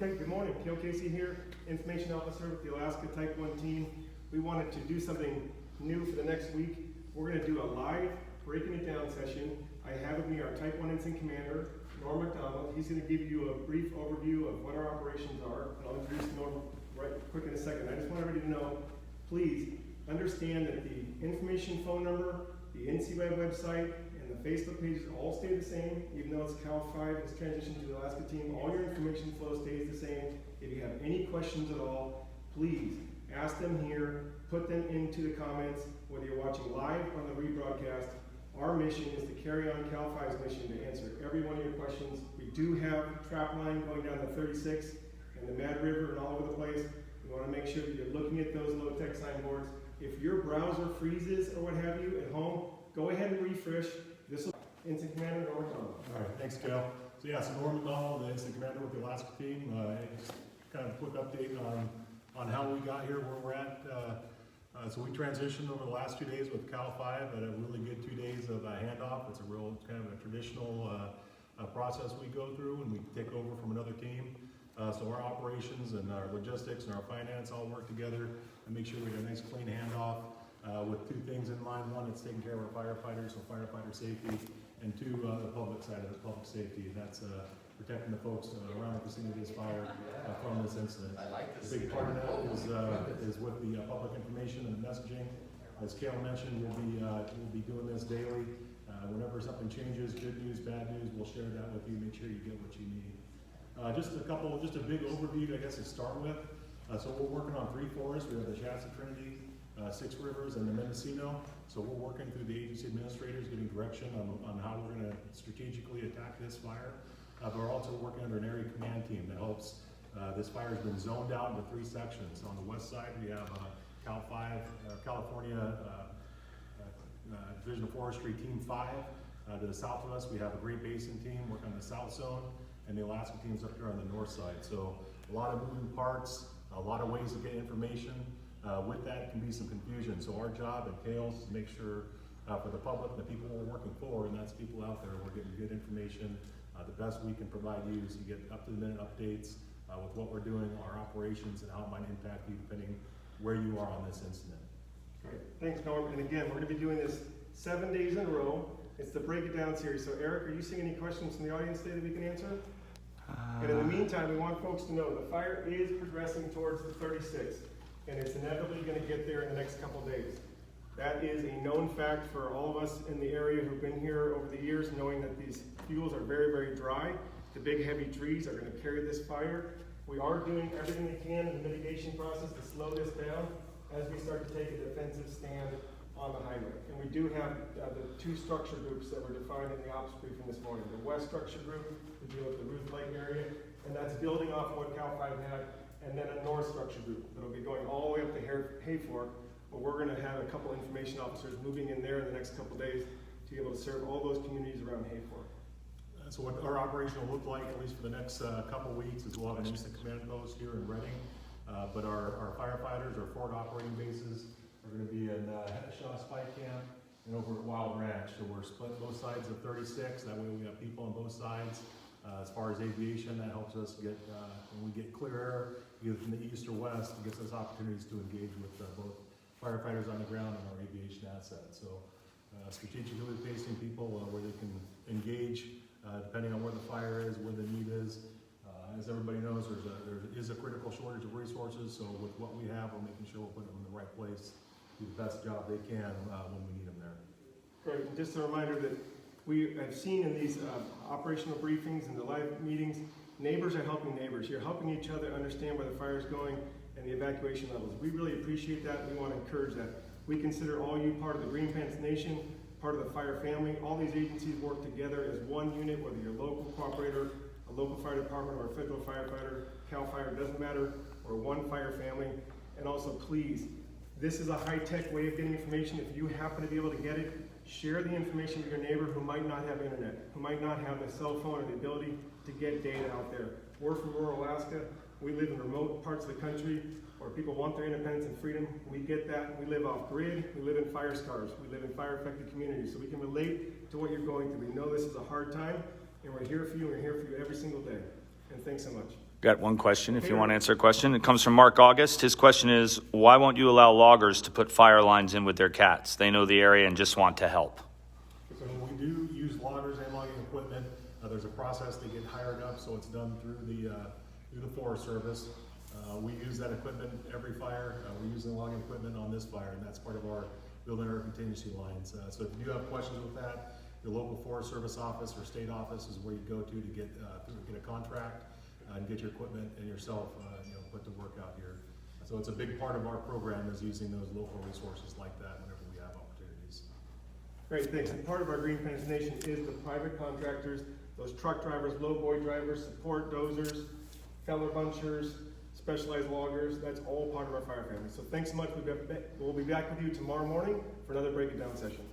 Okay, good morning. Cale Casey here, Information Officer with the Alaska Type 1 team. We wanted to do something new for the next week. We're going to do a live breaking it down session. I have with me our Type 1 Incident Commander, Norm McDonald. He's going to give you a brief overview of what our operations are, and I'll introduce Norm right quick in a second. I just want everybody to know, please understand that the information phone number, the NCWeb website, and the Facebook pages all stay the same, even though it's Cal 5 has transitioned to the Alaska team. All your information flow stays the same. If you have any questions at all, please ask them here, put them into the comments, whether you're watching live on the rebroadcast. Our mission is to carry on Cal 5's mission to answer every one of your questions. We do have trap line going down the 36 and the Mad River and all over the place. We want to make sure that you're looking at those low-tech signboards. If your browser freezes or what have you at home, go ahead and refresh. This will Incident Commander Norm McDonald. All right, thanks, Cal. So Norm McDonald, the Incident Commander with the Alaska team. Just kind of a quick update on how we got here, where we're at. So we transitioned over the last 2 days with Cal 5, had a really good 2 days of handoff. It's a real kind of a traditional process we go through when we take over from another team. So our operations and our logistics and our finance all work together and make sure we get a nice clean handoff with two things in mind. One, it's taking care of our firefighters, so firefighter safety, and two, the public side of it, public safety. And that's protecting the folks around the scene of this fire from this incident. A big part of that is with the public information and the messaging. As Cal mentioned, we'll be doing this daily. Whenever something changes, good news, bad news, we'll share that with you. Make sure you get what you need. Just a big overview, I guess, to start with. So we're working on 3 forests. We have the Shasta Trinity, 6 Rivers, and the Mendocino. So we're working through the agency administrators, getting direction on how we're going to strategically attack this fire. But we're also working under an area command team that helps. This fire has been zoned out into 3 sections. On the west side, we have Cal 5, California Division of Forestry Team 5. To the south of us, we have a Great Basin team working on the south zone, and the Alaska team's up here on the north side. So a lot of moving parts, a lot of ways to get information. With that can be some confusion. So our job entails to make sure for the public, the people we're working for, and that's people out there, we're getting good information. The best we can provide you is to get up-to-the-minute updates with what we're doing, our operations, and how it might impact you depending where you are on this incident. Great. Thanks, Norm. And again, we're going to be doing this 7 days in a row. It's the Break It Down series. So Eric, are you seeing any questions from the audience today that we can answer? And in the meantime, we want folks to know the fire is progressing towards the 36, and it's inevitably going to get there in the next couple days. That is a known fact for all of us in the area who've been here over the years, knowing that these fuels are very, very dry. The big heavy trees are going to carry this fire. We are doing everything we can in the mitigation process to slow this down as we start to take a defensive stand on the highway. And we do have the 2 structure groups that were defined in the ops briefing this morning. The west structure group to deal with the Ruth Lake area, and that's building off what Cal 5 had, and then a north structure group that'll be going all the way up to Hayfork. But we're going to have a couple information officers moving in there in the next couple days to be able to serve all those communities around Hayfork. So what our operation will look like, at least for the next couple weeks, is we'll have an instant command post here in Redding. But our firefighters, our forward operating bases, are going to be in Shaw Spike Camp and over at Wild Ranch. So we're split both sides of 36. That way we have people on both sides. As far as aviation, that helps us get, when we get clear air, either from the east or west, it gives us opportunities to engage with both firefighters on the ground and our aviation assets. So strategically placing people where they can engage, depending on where the fire is, where the need is. As everybody knows, there is a critical shortage of resources, so with what we have, we're making sure we'll put them in the right place, do the best job they can when we need them there. Great, and just a reminder that we have seen in these operational briefings and the live meetings, neighbors are helping neighbors. You're helping each other understand where the fire is going and the evacuation levels. We really appreciate that. We want to encourage that. We consider all you part of the Green Pants Nation, part of the fire family. All these agencies work together as one unit, whether you're a local cooperator, a local fire department, or a federal firefighter, Cal Fire, doesn't matter. We're one fire family. And also, please, this is a high-tech way of getting information. If you happen to be able to get it, share the information with your neighbor who might not have internet, who might not have the cell phone or the ability to get data out there. We're from rural Alaska. We live in remote parts of the country where people want their independence and freedom. We get that. We live off-grid. We live in fire scars. We live in fire-affected communities. So we can relate to what you're going through. We know this is a hard time, and we're here for you, and we're here for you every single day. And thanks so much. Got one question, if you Okay. want to answer a question. It comes from Mark August. His question is, why won't you allow loggers to put fire lines in with their cats? They know the area and just want to help. So we do use loggers and logging equipment. There's a process to get hired up, so it's done through the Forest Service. We use that equipment every fire. We use the logging equipment on this fire, and that's part of our building our contingency lines. So if you do have questions with that, your local Forest Service office or state office is where you go to get a contract and get your equipment and yourself put to work out here. So it's a big part of our program is using those local resources like that whenever we have opportunities. Great, thanks. And part of our Green Plains Nation is the private contractors, those truck drivers, lowboy drivers, support dozers, feller bunchers, specialized loggers. That's all part of our fire family. So thanks so much. We'll be back with you tomorrow morning for another Break It Down session.